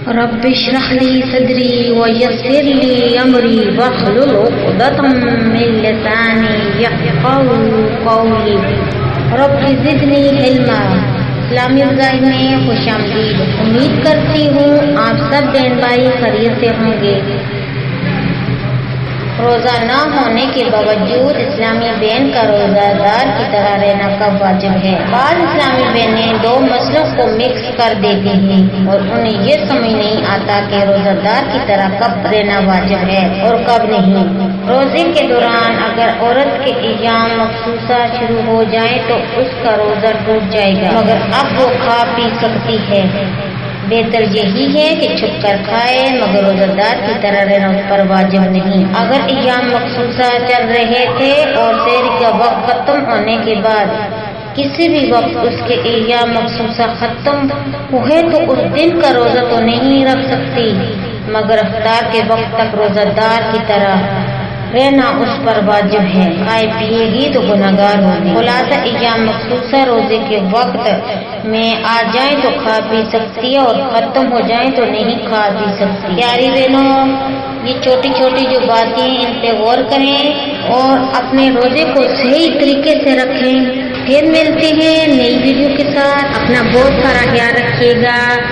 رب اشرح لي صدري ويسر لي امري واحلل عقدة من لساني يفقهوا قولي رب زدنی علما۔ اسلامی غذائی میں خوش آمدید۔ امید کرتی ہوں آپ سب بہن بھائی خیریت سے ہوں گے۔ روزہ نہ ہونے کے باوجود اسلامی بہن کا روزہ دار کی طرح رہنا کب واجب ہے؟ بعض اسلامی بہنیں دو مسئلوں کو مکس کر دیتی ہیں اور انہیں یہ سمجھ نہیں آتا کہ روزہ دار کی طرح کب رہنا واجب ہے اور کب نہیں۔ روزے کے دوران اگر عورت کے ایام مخصوصہ شروع ہو جائیں تو اس کا روزہ ٹوٹ جائے گا، مگر اب وہ کھا پی سکتی ہے۔ بہتر یہی ہے کہ چھپ کر کھائے، مگر روزہ دار کی طرح رہنا اس پر واجب نہیں۔ اگر ایام مخصوصہ چل رہے تھے اور سحر کا وقت ختم ہونے کے بعد کسی بھی وقت اس کے ایام مخصوصہ ختم ہوئے تو اس دن کا روزہ تو نہیں رکھ سکتی، مگر افطار کے وقت تک روزہ دار کی طرح رہنا اس پر واجب ہے۔ کھائے پیے گی تو گناہگار ہوگی۔ خلاصہ ایام مخصوصہ روزے کے وقت میں آ جائیں تو کھا پی سکتی ہے اور ختم ہو جائیں تو نہیں کھا پی سکتی۔ پیاری بہنوں، یہ چھوٹی چھوٹی جو باتیں ان پہ غور کریں اور اپنے روزے کو صحیح طریقے سے رکھیں۔ پھر ملتے ہیں نئی ویڈیو کے ساتھ۔ اپنا بہت سارا خیال رکھیے گا۔